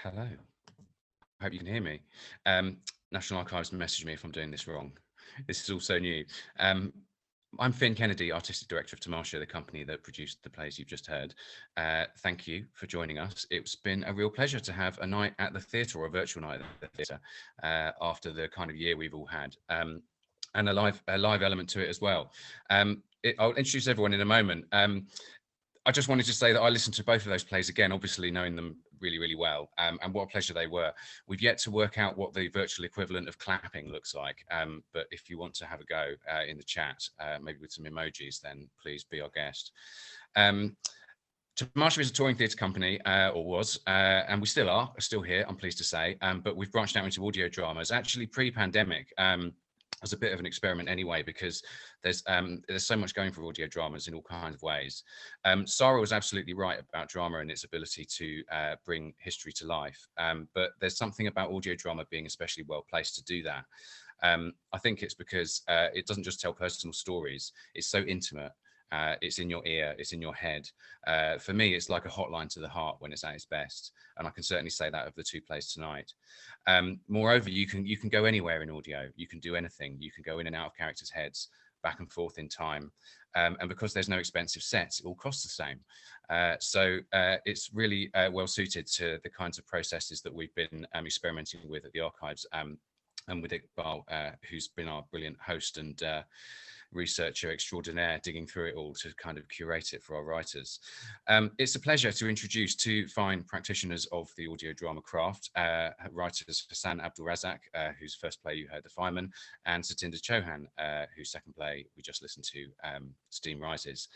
Hello. I hope you can hear me. National Archives message me if I'm doing this wrong. This is also new. I'm Finn Kennedy, Artistic Director of Tamasha, the company that produced the plays you've just heard. Thank you for joining us. It's been a real pleasure to have a night at the theatre, or a virtual night at the theatre, after the kind of year we've all had, and a live element to it as well. I'll introduce everyone in a moment. I just wanted to say that I listened to both of those plays again, obviously knowing them really, really well, and what a pleasure they were. We've yet to work out what the virtual equivalent of clapping looks like, but if you want to have a go in the chat, maybe with some emojis, then please be our guest. Tamasha is a touring theatre company, or was, and we still are, still here, I'm pleased to say, but we've branched out into audio dramas, actually pre-pandemic. As a bit of an experiment anyway, because there's so much going for audio dramas in all kinds of ways. Sarah was absolutely right about drama and its ability to bring history to life, but there's something about audio drama being especially well placed to do that. I think it's because it doesn't just tell personal stories, it's so intimate. It's in your ear, it's in your head. For me, it's like a hotline to the heart when it's at its best, and I can certainly say that of the two plays tonight. Moreover, you can go anywhere in audio. You can do anything. You can go in and out of characters' heads, back and forth in time, and because there's no expensive sets, it all costs the same. So it's really well suited to the kinds of processes that we've been experimenting with at the archives, and with Iqbal, who's been our brilliant host and researcher extraordinaire, digging through it all to kind of curate it for our writers. It's a pleasure to introduce two fine practitioners of the audio drama craft, writers Hassan Abdulrazzak, whose first play you heard, The Fireman, and Satinder Chohan, whose second play we just listened to, Steam Rises.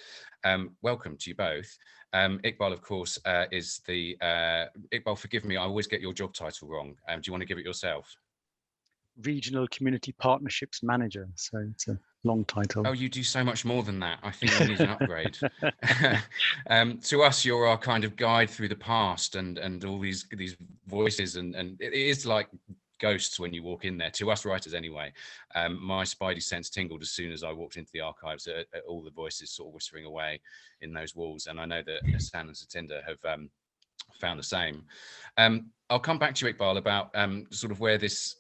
Welcome to you both. Iqbal, of course, is the, Iqbal, forgive me, I always get your job title wrong. Do you want to give it yourself? Regional Community Partnerships Manager, so it's a long title. Oh, you do so much more than that. I think you need an upgrade. To us, you're our kind of guide through the past and all these voices, and it is like ghosts when you walk in there. To us writers, anyway. My spidey sense tingled as soon as I walked into the archives at all the voices sort of whispering away in those walls, and I know that Hassan and Satinder have found the same. I'll come back to you, Iqbal, about sort of where this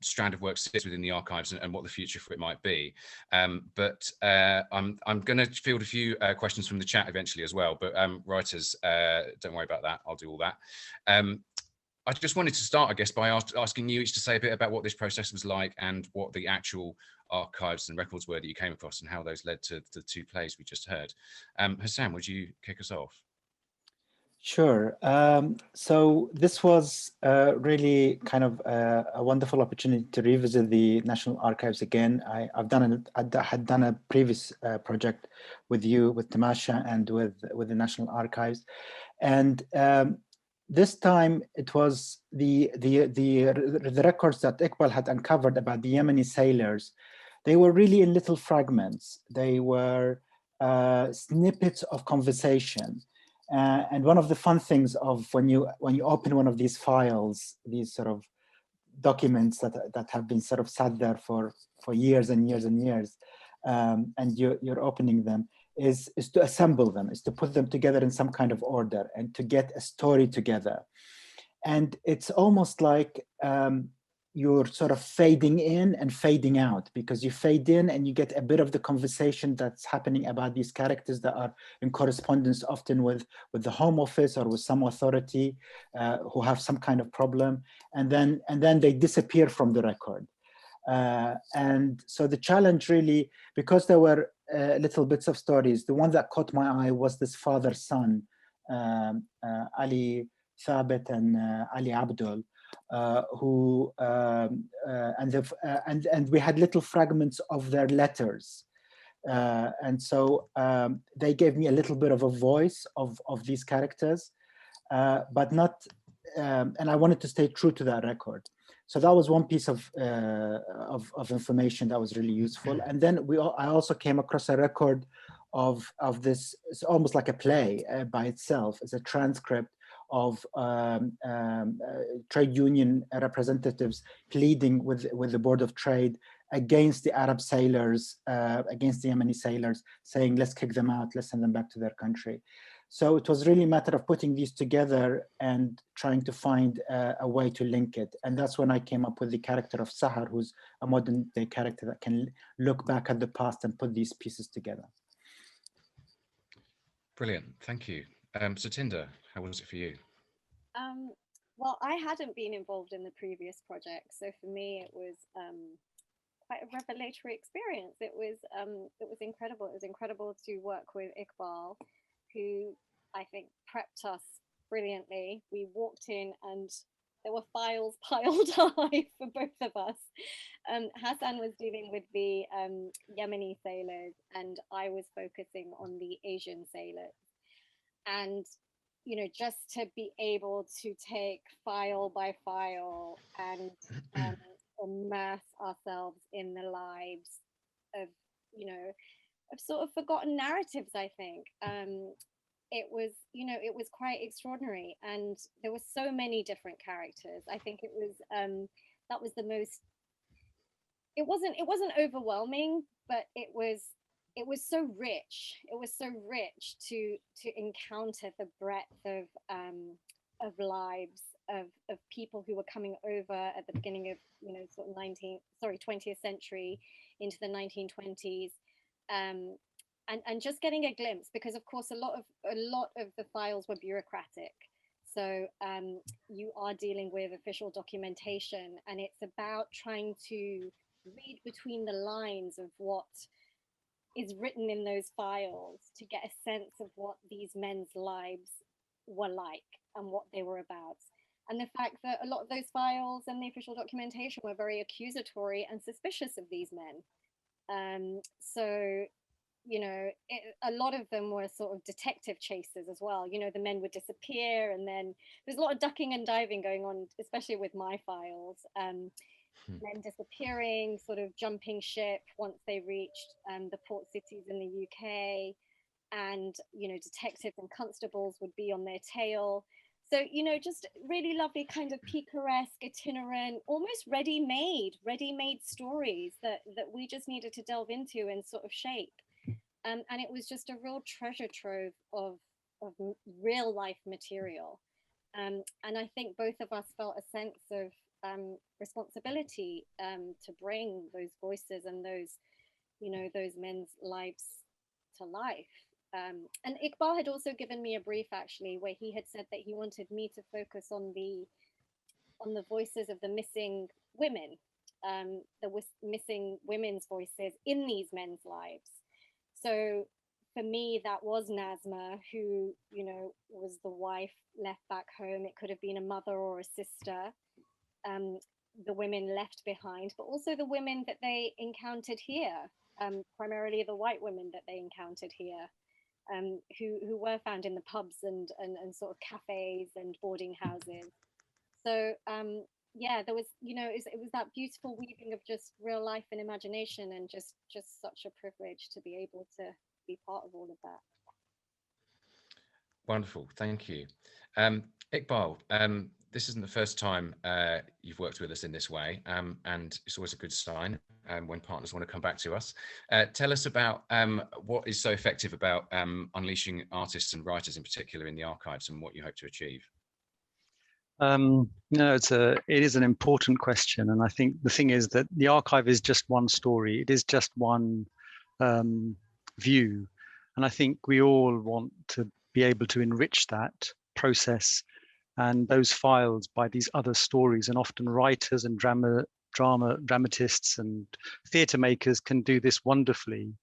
strand of work sits within the archives and what the future for it might be. But I'm going to field a few questions from the chat eventually as well. But writers, don't worry about that. I'll do all that. I just wanted to start, I guess, by asking you each to say a bit about what this process was like and what the actual archives and records were that you came across and how those led to the two plays we just heard. Hassan, would you kick us off? Sure. So this was really kind of a wonderful opportunity to revisit the National Archives again. I had done a previous project with you, with Tamasha, and with the National Archives, and this time it was the records that Iqbal had uncovered about the Yemeni sailors. They were really in little fragments. They were snippets of conversation. And one of the fun things of when you open one of these files, these sort of documents that have been sort of sat there for years and years and years, and you're opening them, is to assemble them, is to put them together in some kind of order and to get a story together. And it's almost like you're sort of fading in and fading out, because you fade in and you get a bit of the conversation that's happening about these characters that are in correspondence often with the Home Office or with some authority who have some kind of problem, and then they disappear from the record. And so the challenge really, because there were little bits of stories, the one that caught my eye was this father-son, Ali Thabit and Ali Abdul, who and we had little fragments of their letters, and so they gave me a little bit of a voice of these characters, but not, and I wanted to stay true to that record. So that was one piece of information that was really useful. And then I also came across a record of this. It's almost like a play by itself. It's a transcript of trade union representatives pleading with the Board of Trade against the Arab sailors, against the Yemeni sailors, saying, let's kick them out, let's send them back to their country. So it was really a matter of putting these together and trying to find a way to link it. And that's when I came up with the character of Sahar, who's a modern day character that can look back at the past and put these pieces together. Brilliant, thank you. Satinder, how was it for you? Well, I hadn't been involved in the previous project, so for me it was quite a revelatory experience. It was incredible. It was incredible to work with Iqbal, who I think prepped us brilliantly. We walked in and there were files piled high for both of us. Hassan was dealing with the Yemeni sailors, and I was focusing on the Asian sailors. And you know, just to be able to take file by file and immerse ourselves in the lives of, you know, of sort of forgotten narratives, I think. It was, you know, it was quite extraordinary, and there were so many different characters. I think it was that was the most. It wasn't overwhelming, but it was so rich. It was so rich to encounter the breadth of lives of people who were coming over at the beginning of, you know, sort of 20th century into the 1920s, and just getting a glimpse, because of course a lot of the files were bureaucratic. So you are dealing with official documentation, and it's about trying to read between the lines of what is written in those files to get a sense of what these men's lives were like and what they were about. And the fact that a lot of those files and the official documentation were very accusatory and suspicious of these men. So, you know, a lot of them were sort of detective chases as well. You know, the men would disappear, and then there's a lot of ducking and diving going on, especially with my files. Men disappearing, sort of jumping ship once they reached the port cities in the UK, and you know, detectives and constables would be on their tail. So, you know, just really lovely kind of picaresque, itinerant, almost ready-made stories that we just needed to delve into and sort of shape. And it was just a real treasure trove of real life material. And I think both of us felt a sense of responsibility to bring those voices and those, you know, those men's lives to life. And Iqbal had also given me a brief, actually, where he had said that he wanted me to focus on the voices of the missing women, missing women's voices in these men's lives. So for me, that was Nazma, who, you know, was the wife left back home. It could have been a mother or a sister. The women left behind, but also the women that they encountered here, primarily the white women that they encountered here, who were found in the pubs and sort of cafes and boarding houses. So yeah, there was, you know, it was that beautiful weaving of just real life and imagination, and just such a privilege to be able to be part of all of that. Wonderful, thank you. Iqbal, this isn't the first time you've worked with us in this way, and it's always a good sign when partners want to come back to us. Tell us about what is so effective about unleashing artists and writers in particular in the archives, and what you hope to achieve. No, it is an important question, and I think the thing is that the archive is just one story. It is just one view, and I think we all want to be able to enrich that process and those files by these other stories, and often writers and dramatists and theatre makers can do this wonderfully.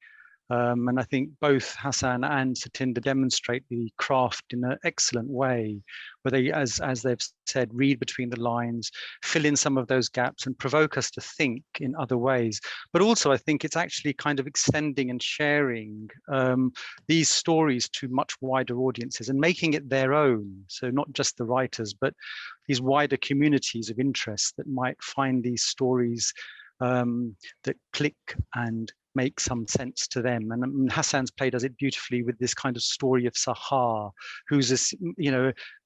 And I think both Hassan and Satinder demonstrate the craft in an excellent way, where they, as they've said, read between the lines, fill in some of those gaps and provoke us to think in other ways. But also I think it's actually kind of extending and sharing these stories to much wider audiences and making it their own. So not just the writers, but these wider communities of interest that might find these stories that click and make some sense to them. And Hassan's play does it beautifully with this kind of story of Sahar, who's,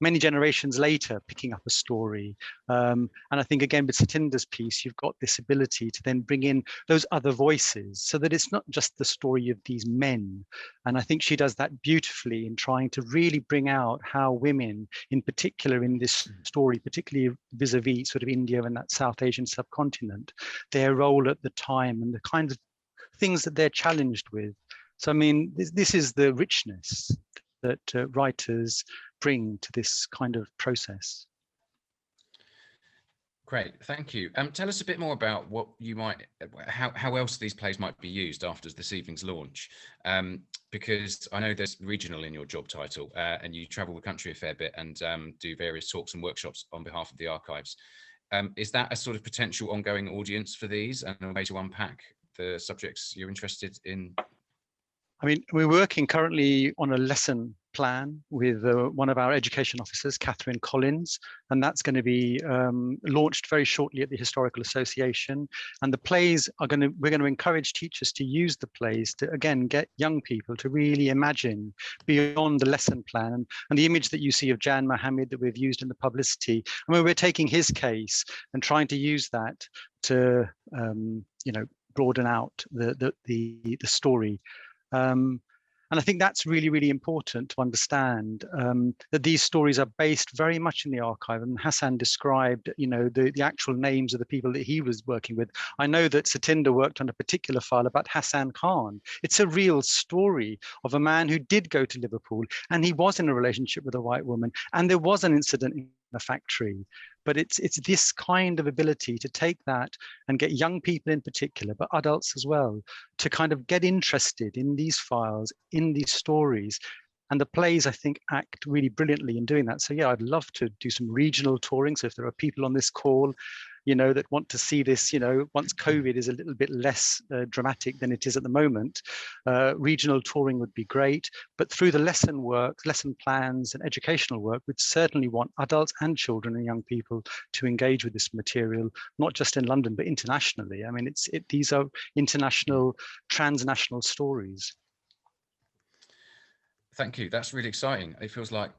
many generations later picking up a story. And I think, again, with Satinder's piece, you've got this ability to then bring in those other voices so that it's not just the story of these men. And I think she does that beautifully in trying to really bring out how women, in particular in this story, particularly vis-a-vis sort of India and that South Asian subcontinent, their role at the time and the kind of things that they're challenged with. So, I mean, this is the richness that writers bring to this kind of process. Great, thank you. Tell us a bit more about what you might, how else these plays might be used after this evening's launch, because I know there's regional in your job title, and you travel the country a fair bit and do various talks and workshops on behalf of the archives. Is that a sort of potential ongoing audience for these and a way to unpack the subjects you're interested in? I mean, we're working currently on a lesson plan with one of our education officers, Catherine Collins, and that's going to be launched very shortly at the Historical Association. And the plays we're going to encourage teachers to use the plays to, again, get young people to really imagine beyond the lesson plan. And the image that you see of Jan Mohammed that we've used in the publicity, I mean, we're taking his case and trying to use that to, broaden out the story. And I think that's really, really important to understand that these stories are based very much in the archive. And Hassan described, the actual names of the people that he was working with. I know that Satinder worked on a particular file about Hassan Khan. It's a real story of a man who did go to Liverpool and he was in a relationship with a white woman. And there was an incident in a factory. But it's this kind of ability to take that and get young people in particular, but adults as well, to kind of get interested in these files, in these stories. And the plays, I think, act really brilliantly in doing that. So yeah, I'd love to do some regional touring. So if there are people on this call, that want to see this, once COVID is a little bit less dramatic than it is at the moment, regional touring would be great. But through the lesson work, lesson plans and educational work, we'd certainly want adults and children and young people to engage with this material, not just in London, but internationally. I mean, these are international, transnational stories. Thank you. That's really exciting. It feels like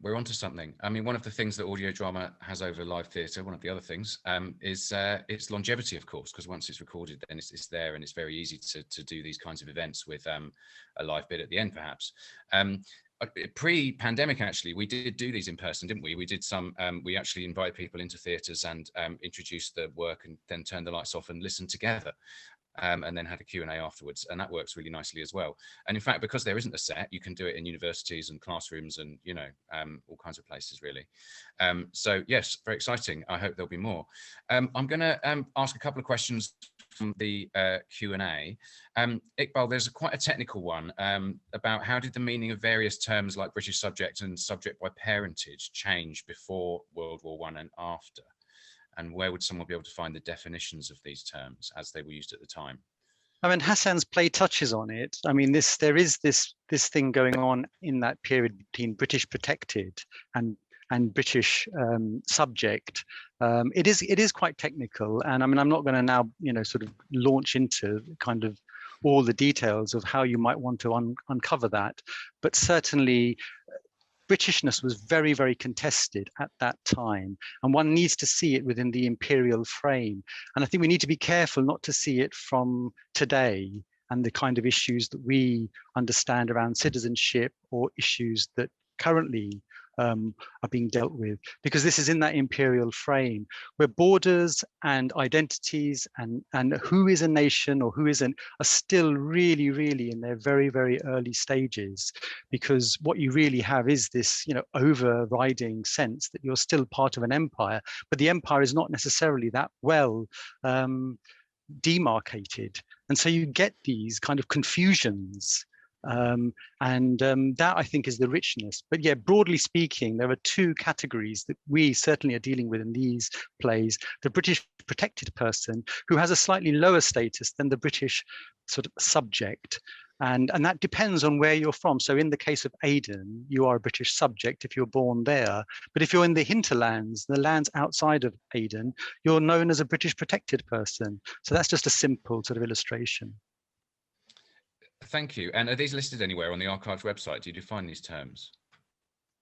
we're onto something. I mean, one of the things that audio drama has over live theatre, one of the other things, is its longevity, of course, because once it's recorded, then it's there and it's very easy to do these kinds of events with a live bit at the end, perhaps. Pre-pandemic, actually, we did do these in person, didn't we? We did some, we actually invited people into theatres and introduced the work and then turned the lights off and listened together. And then had a Q&A afterwards, and that works really nicely as well. And in fact, because there isn't a set, you can do it in universities and classrooms and all kinds of places, really. So yes, very exciting. I hope there'll be more. I'm going to ask a couple of questions from the Q&A. Iqbal, there's quite a technical one about how did the meaning of various terms like British subject and subject by parentage change before World War I and after? And where would someone be able to find the definitions of these terms as they were used at the time? I mean, Hassan's play touches on it. I mean, there is this thing going on in that period between British protected and British subject. It is quite technical, and I mean, I'm not going to now sort of launch into kind of all the details of how you might want to uncover that, but certainly Britishness was very, very contested at that time, and one needs to see it within the imperial frame. And I think we need to be careful not to see it from today and the kind of issues that we understand around citizenship or issues that currently are being dealt with, because this is in that imperial frame where borders and identities and who is a nation or who isn't are still really, really in their very, very early stages, because what you really have is this, overriding sense that you're still part of an empire, but the empire is not necessarily that well demarcated. And so you get these kind of confusions. That I think is the richness. But yeah, broadly speaking, there are two categories that we certainly are dealing with in these plays. The British protected person who has a slightly lower status than the British sort of subject. And that depends on where you're from. So in the case of Aden, you are a British subject if you're born there. But if you're in the hinterlands, the lands outside of Aden, you're known as a British protected person. So that's just a simple sort of illustration. Thank you. And are these listed anywhere on the archives website? Do you define these terms?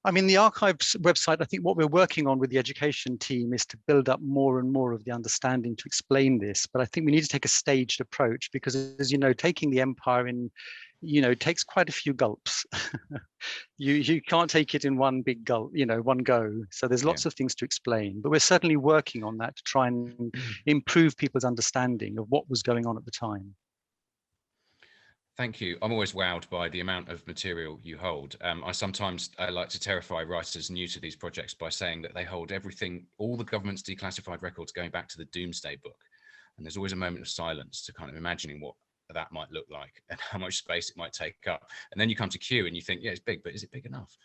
I mean, the archives website, I think what we're working on with the education team is to build up more and more of the understanding to explain this. But I think we need to take a staged approach because, as you know, taking the empire in, takes quite a few gulps. you can't take it in one big gulp, one go. So there's lots of things to explain, but we're certainly working on that to try and improve people's understanding of what was going on at the time. Thank you. I'm always wowed by the amount of material you hold. I sometimes like to terrify writers new to these projects by saying that they hold everything, all the government's declassified records going back to the Doomsday Book. And there's always a moment of silence to kind of imagining what that might look like and how much space it might take up. And then you come to Q and you think, yeah, it's big, but is it big enough?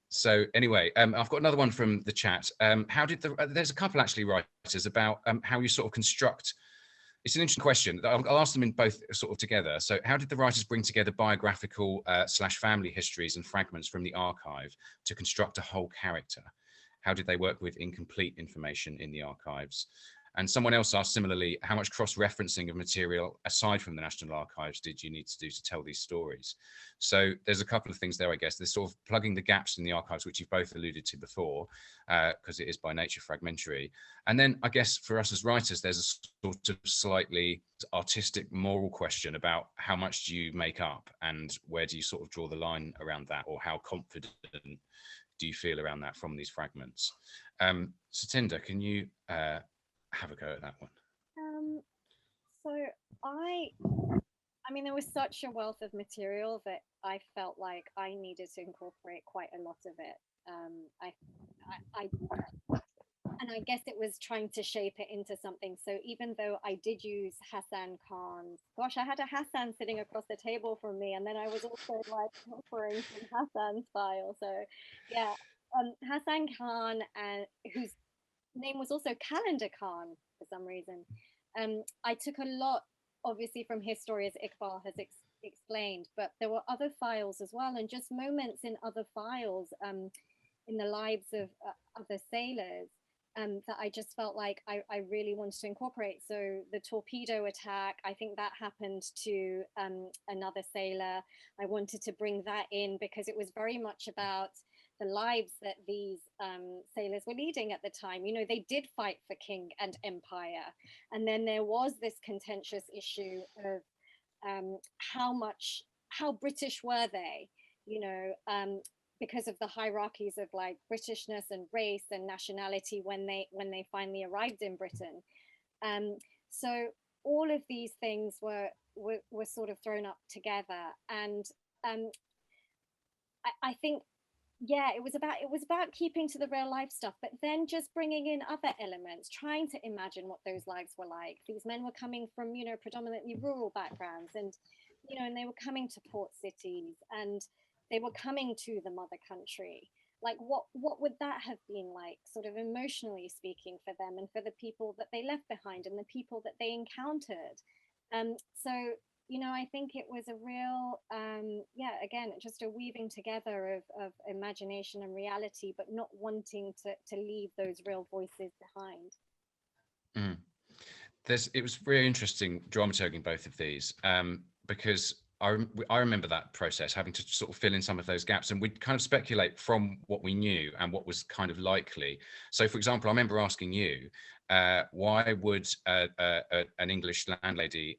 So anyway, I've got another one from the chat. How did there's a couple actually writers about how you sort of construct. It's an interesting question. I'll ask them in both sort of together. So how did the writers bring together biographical / family histories and fragments from the archive to construct a whole character? How did they work with incomplete information in the archives? And someone else asked similarly, how much cross-referencing of material aside from the National Archives did you need to do to tell these stories? So there's a couple of things there, I guess. There's sort of plugging the gaps in the archives, which you've both alluded to before, because it is by nature fragmentary. And then I guess for us as writers, there's a sort of slightly artistic moral question about how much do you make up and where do you sort of draw the line around that, or how confident do you feel around that from these fragments? Satinder, can you have a go at that one? So I mean, there was such a wealth of material that I felt like I needed to incorporate quite a lot of it. And I guess it was trying to shape it into something. So even though I did use Hassan Khan's, gosh, I had a Hassan sitting across the table from me, and then I was also like offering some Hassan's file. So yeah, Hassan Khan, whose name was also Calendar Khan for some reason. I took a lot, obviously, from history, as Iqbal has explained, but there were other files as well, and just moments in other files in the lives of other sailors that I just felt like I really wanted to incorporate. So the torpedo attack, I think that happened to another sailor. I wanted to bring that in because it was very much about the lives that these sailors were leading at the time. You know, they did fight for king and empire. And then there was this contentious issue of how British were they, because of the hierarchies of like Britishness and race and nationality when they finally arrived in Britain. So all of these things were sort of thrown up together. And I think, yeah, it was about keeping to the real life stuff, but then just bringing in other elements, trying to imagine what those lives were like. These men were coming from, predominantly rural backgrounds, and, and they were coming to port cities, and they were coming to the mother country. Like, what would that have been like, sort of emotionally speaking, for them and for the people that they left behind and the people that they encountered? So, I think it was a real, again, just a weaving together of imagination and reality, but not wanting to leave those real voices behind. Mm. It was really interesting dramaturging both of these, because I remember that process, having to sort of fill in some of those gaps, and we'd kind of speculate from what we knew and what was kind of likely. So, for example, I remember asking you, why would an English landlady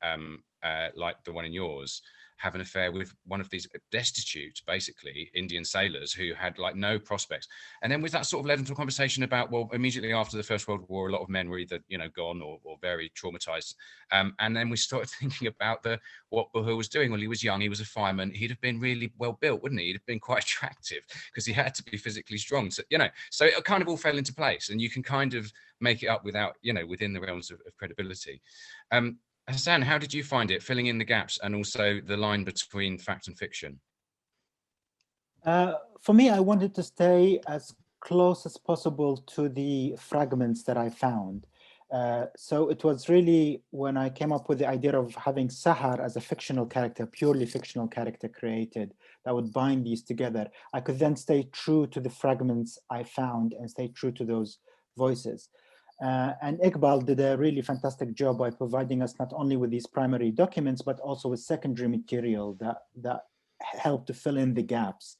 like the one in yours have an affair with one of these destitute, basically, Indian sailors who had like no prospects? And then with that sort of led into a conversation about, well, immediately after the First World War, a lot of men were either, gone or very traumatized. And then we started thinking about what Buhur was doing. Well, he was young, he was a fireman, he'd have been really well built, wouldn't he? He'd have been quite attractive because he had to be physically strong. So, so it kind of all fell into place, and you can kind of make it up without, within the realms of credibility. Hassan, how did you find it, filling in the gaps and also the line between fact and fiction? For me, I wanted to stay as close as possible to the fragments that I found. So it was really when I came up with the idea of having Sahar as a fictional character, purely fictional character created, that would bind these together. I could then stay true to the fragments I found and stay true to those voices. And Iqbal did a really fantastic job by providing us not only with these primary documents, but also with secondary material that helped to fill in the gaps.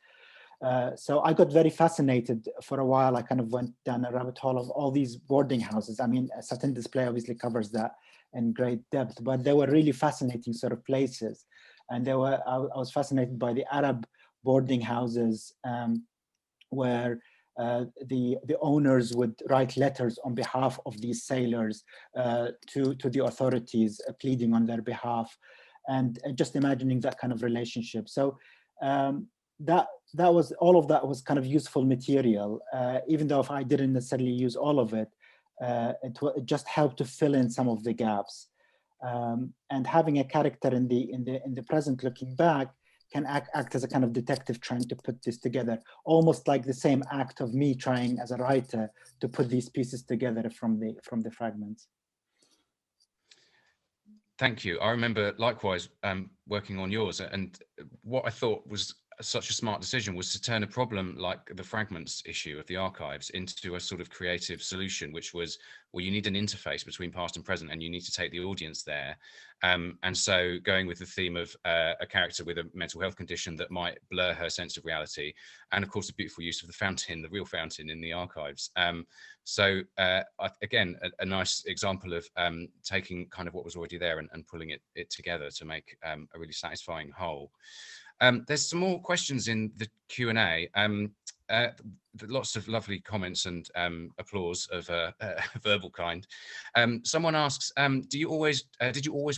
So I got very fascinated for a while. I kind of went down a rabbit hole of all these boarding houses. I mean, Satinder's play obviously covers that in great depth, but they were really fascinating sort of places. And I was fascinated by the Arab boarding houses where the owners would write letters on behalf of these sailors to the authorities, pleading on their behalf, and just imagining that kind of relationship. So that was, all of that was kind of useful material, even though if I didn't necessarily use all of it, it just helped to fill in some of the gaps. And having a character in the present, looking back, can act as a kind of detective trying to put this together, almost like the same act of me trying as a writer to put these pieces together from the fragments. Thank you. I remember likewise working on yours, and what I thought was such a smart decision was to turn a problem like the fragments issue of the archives into a sort of creative solution, which was, well, you need an interface between past and present, and you need to take the audience there. And so going with the theme of a character with a mental health condition that might blur her sense of reality, and of course the beautiful use of the fountain, the real fountain in the archives. So again, a nice example of taking kind of what was already there and pulling it together to make a really satisfying whole. There's some more questions in the Q&A. Lots of lovely comments and applause of a verbal kind. Someone asks, did you always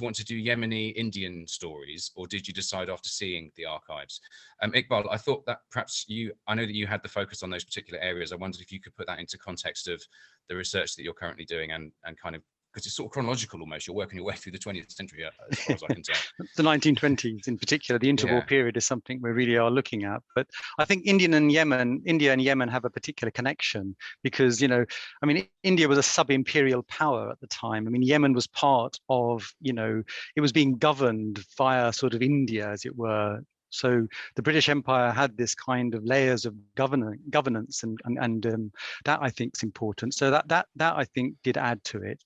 want to do Yemeni Indian stories, or did you decide after seeing the archives? Iqbal, I thought that perhaps I know that you had the focus on those particular areas. I wondered if you could put that into context of the research that you're currently doing and kind of, because it's sort of chronological almost. You're working your way through the 20th century, as far as I can tell. The 1920s in particular, the interwar period is something we really are looking at. But I think India and Yemen have a particular connection because, I mean, India was a sub-imperial power at the time. I mean, Yemen was part of, it was being governed via sort of India, as it were. So the British Empire had this kind of layers of governance, and that I think is important. So that I think did add to it.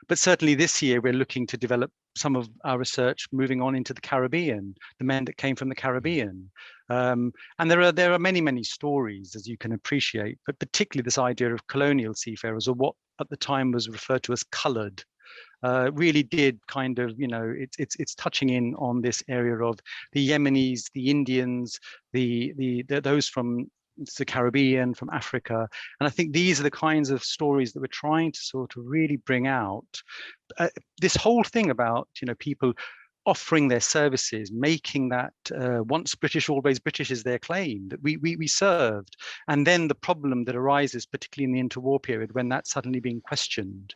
But certainly this year we're looking to develop some of our research moving on into the Caribbean, the men that came from the Caribbean. And there are many stories, as you can appreciate, but particularly this idea of colonial seafarers, or what at the time was referred to as coloured. Really did kind of, it's touching in on this area of the Yemenis, the Indians, those from the Caribbean, from Africa. And I think these are the kinds of stories that we're trying to sort of really bring out. This whole thing about, people offering their services, making that once British, always British is their claim, that we served. And then the problem that arises, particularly in the interwar period, when that's suddenly being questioned.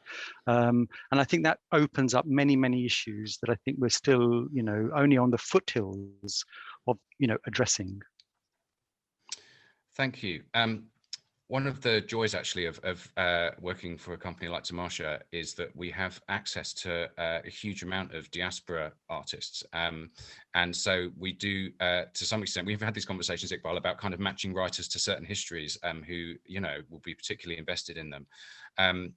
And I think that opens up many issues that I think we're still, only on the foothills of, addressing. Thank you. One of the joys actually of working for a company like Tamasha is that we have access to a huge amount of diaspora artists. And so we do, to some extent, we've had these conversations, Iqbal, about kind of matching writers to certain histories who, will be particularly invested in them. I'm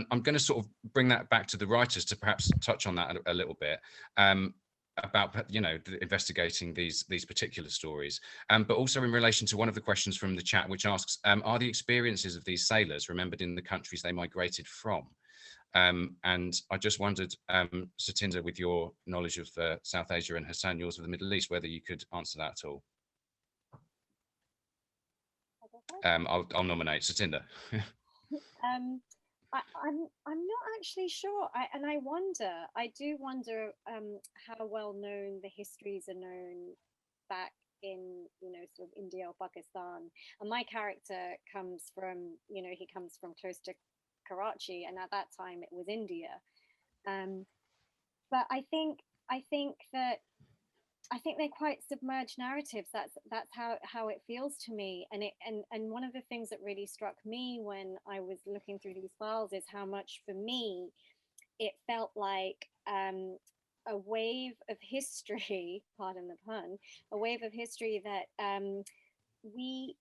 going to sort of bring that back to the writers to perhaps touch on that a little bit. About investigating these particular stories, but also in relation to one of the questions from the chat, which asks, are the experiences of these sailors remembered in the countries they migrated from? And I just wondered, Satinder, with your knowledge of South Asia, and Hassan, yours of the Middle East, whether you could answer that at all. I'll nominate Satinder. I'm not actually sure, I do wonder how well known the histories are known back in sort of India or Pakistan. And my character comes from he comes from close to Karachi, and at that time it was India. But I think they're quite submerged narratives. That's how it feels to me. And one of the things that really struck me when I was looking through these files is how much, for me, it felt like a wave of history, pardon the pun, a wave of history that we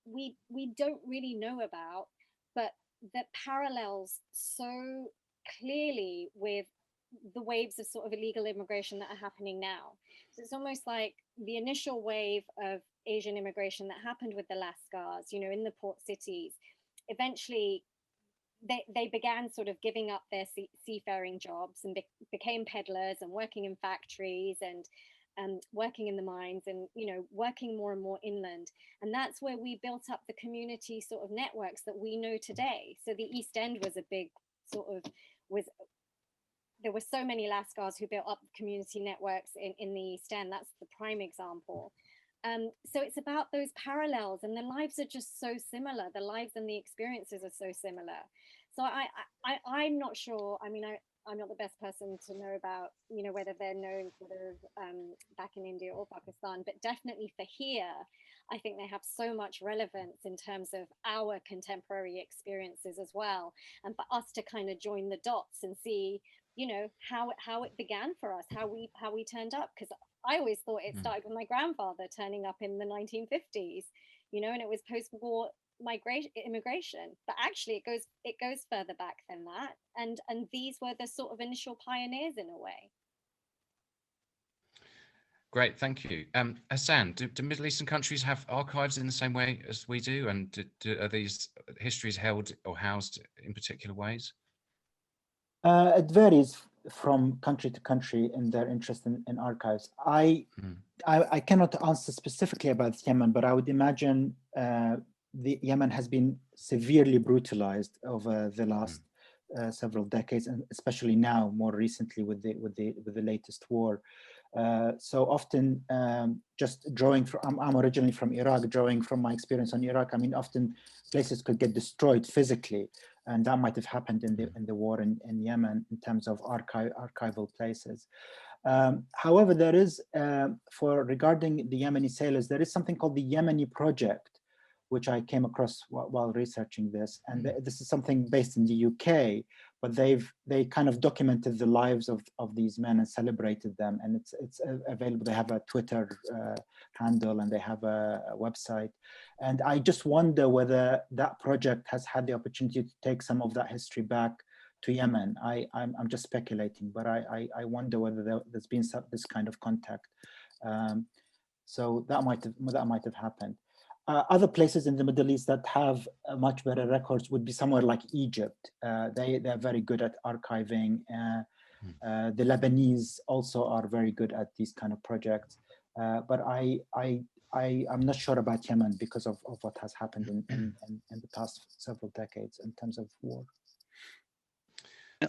don't really know about, but that parallels so clearly with the waves of sort of illegal immigration that are happening now. So it's almost like the initial wave of Asian immigration that happened with the Lascars, you know, in the port cities. Eventually, they began sort of giving up their seafaring jobs and became peddlers and working in factories and working in the mines and, you know, working more and more inland. And that's where we built up the community sort of networks that we know today. So the East End was a big sort of, there were so many Lascars who built up community networks in the East End. That's the prime example. So it's about those parallels, and the lives are just so similar. The lives and the experiences are so similar. So I'm not sure. I mean, I'm not the best person to know about, you know, whether they're known sort of back in India or Pakistan, but definitely for here, I think they have so much relevance in terms of our contemporary experiences as well. And for us to kind of join the dots and see, you know, how it began for us, how we turned up. Because I always thought it started with my grandfather turning up in the 1950s, you know, and it was post-war immigration, but actually it goes further back than that, and these were the sort of initial pioneers in a way. Great, thank you. Hassan, do Middle Eastern countries have archives in the same way as we do, and are these histories held or housed in particular ways? It varies from country to country in their interest in archives. I cannot answer specifically about Yemen, but I would imagine the Yemen has been severely brutalized over the last several decades, and especially now, more recently with the latest war. So often, just drawing from, I'm originally from Iraq, drawing from my experience on Iraq, I mean, often places could get destroyed physically, and that might have happened in the war in Yemen in terms of archival places. However, there is, regarding the Yemeni sailors, there is something called the Yemeni Project, which I came across while researching this. And this is something based in the UK, but they kind of documented the lives of these men and celebrated them. And it's available. They have a Twitter handle and they have a website. And I just wonder whether that project has had the opportunity to take some of that history back to Yemen. I'm just speculating, but I wonder whether there's been this kind of contact. So that might have happened. Other places in the Middle East that have much better records would be somewhere like Egypt. They're very good at archiving. The Lebanese also are very good at these kind of projects. But I'm not sure about Yemen because of what has happened in the past several decades in terms of war.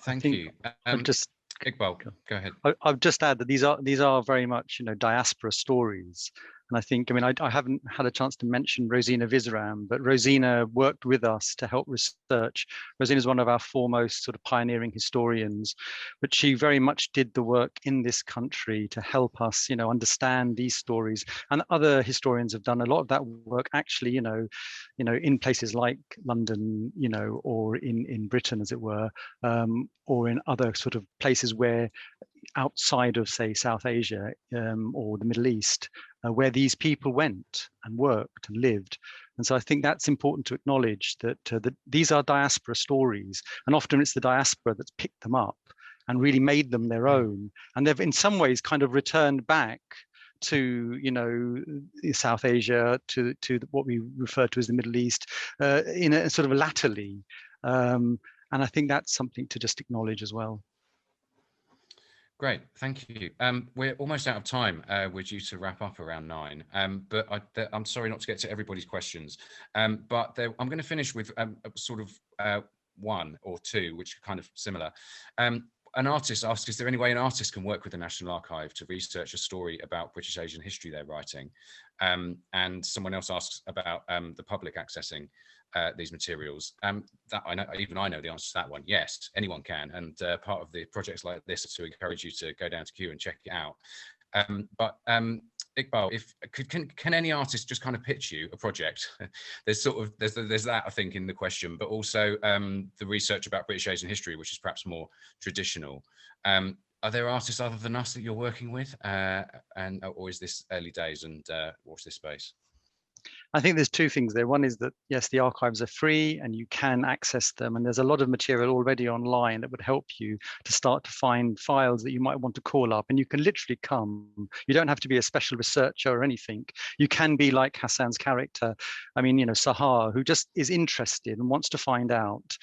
Thank you. Iqbal, go ahead. I'll just add that these are very much, you know, diaspora stories. And I think, I mean, I haven't had a chance to mention Rosina Vizram, but Rosina worked with us to help research. Rosina is one of our foremost sort of pioneering historians, but she very much did the work in this country to help us, you know, understand these stories. And other historians have done a lot of that work actually, you know, in places like London, you know, or in Britain, as it were, or in other sort of places where outside of, say, South Asia or the Middle East, where these people went and worked and lived. And so I think that's important to acknowledge that, that these are diaspora stories, and often it's the diaspora that's picked them up and really made them their own. And they've in some ways kind of returned back to, you know, South Asia, to what we refer to as the Middle East, in a sort of latterly. And I think that's something to just acknowledge as well. Great, thank you. We're almost out of time. We're due to wrap up around 9, but I'm sorry not to get to everybody's questions. But I'm going to finish with sort of 1 or 2, which are kind of similar. An artist asked, is there any way an artist can work with the National Archive to research a story about British Asian history they're writing? And someone else asks about the public accessing these materials. That I know, even I know the answer to that one. Yes, anyone can, and part of the projects like this is to encourage you to go down to Kew and check it out. But Iqbal, can any artist just kind of pitch you a project? There's that, I think, in the question, but also the research about British Asian history, which is perhaps more traditional. Are there artists other than us that you're working with, or is this early days and watch this space? I think there's two things there. One is that, yes, the archives are free and you can access them. And there's a lot of material already online that would help you to start to find files that you might want to call up. And you can literally come. You don't have to be a special researcher or anything. You can be like Hassan's character. I mean, Sahar, who just is interested and wants to find out.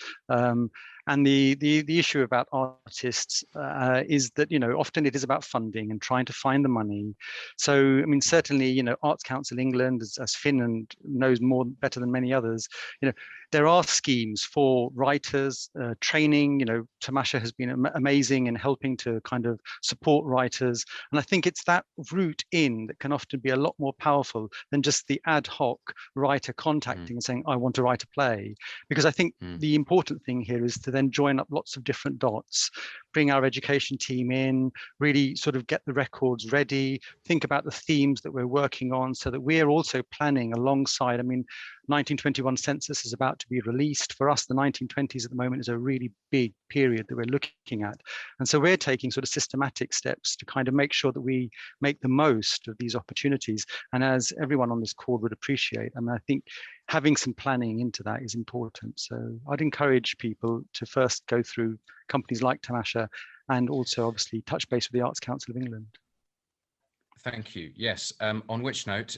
And the issue about artists is that, often it is about funding and trying to find the money. So, I mean, certainly, Arts Council England, as Finn and knows better than many others, there are schemes for writers, training. Tamasha has been amazing in helping to kind of support writers. And I think it's that route in that can often be a lot more powerful than just the ad hoc writer contacting and saying, I want to write a play. Because I think the important thing here is to then join up lots of different dots, bring our education team in, really sort of get the records ready, think about the themes that we're working on so that we're also planning alongside. I mean, 1921 census is about to be released. For us, the 1920s at the moment is a really big period that we're looking at. And so we're taking sort of systematic steps to kind of make sure that we make the most of these opportunities. And as everyone on this call would appreciate, I mean, I think having some planning into that is important. So I'd encourage people to first go through companies like Tamasha and also obviously touch base with the Arts Council of England. Thank you. Yes. On which note,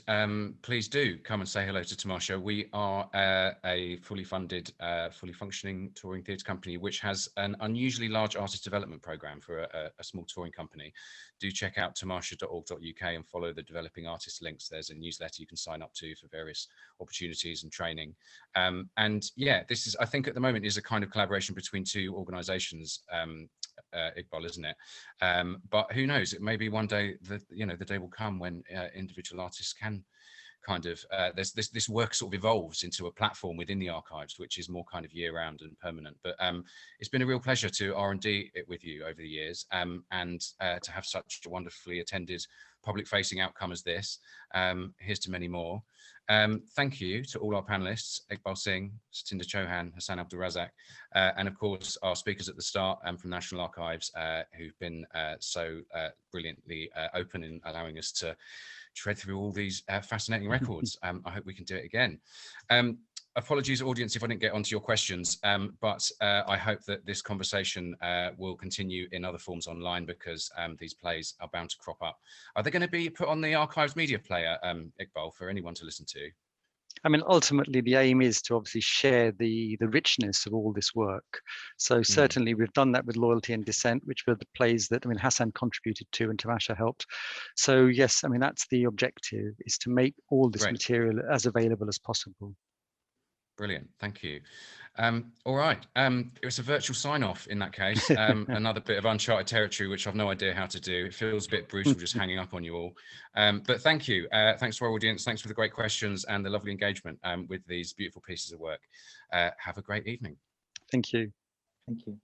please do come and say hello to Tamasha. We are a fully funded, fully functioning touring theatre company, which has an unusually large artist development programme for a small touring company. Do check out tamasha.org.uk and follow the developing artist links. There's a newsletter you can sign up to for various opportunities and training. And yeah, this is, I think at the moment, is a kind of collaboration between two organisations, Iqbal, isn't it? But who knows? It may be one day that the day will come when individual artists can kind of this work sort of evolves into a platform within the archives, which is more kind of year-round and permanent. But it's been a real pleasure to R&D it with you over the years, and to have such a wonderfully attended public-facing outcome as this. Here's to many more. Thank you to all our panelists, Iqbal Singh, Satinder Chohan, Hassan Abdulrazzak, and of course our speakers at the start from National Archives, who've been so brilliantly open in allowing us to tread through all these fascinating records. I hope we can do it again. Apologies, audience, if I didn't get onto your questions, but I hope that this conversation will continue in other forms online, because these plays are bound to crop up. Are they going to be put on the Archives media player, Iqbal, for anyone to listen to? I mean, ultimately, the aim is to obviously share the richness of all this work. So certainly we've done that with Loyalty and Dissent, which were the plays that, I mean, Hassan contributed to and Tamasha helped. So yes, I mean, that's the objective, is to make all this material as available as possible. Brilliant, thank you. All right, it was a virtual sign-off in that case. Another bit of uncharted territory, which I've no idea how to do. It feels a bit brutal just hanging up on you all. But thank you. Thanks to our audience. Thanks for the great questions and the lovely engagement with these beautiful pieces of work. Have a great evening. Thank you. Thank you.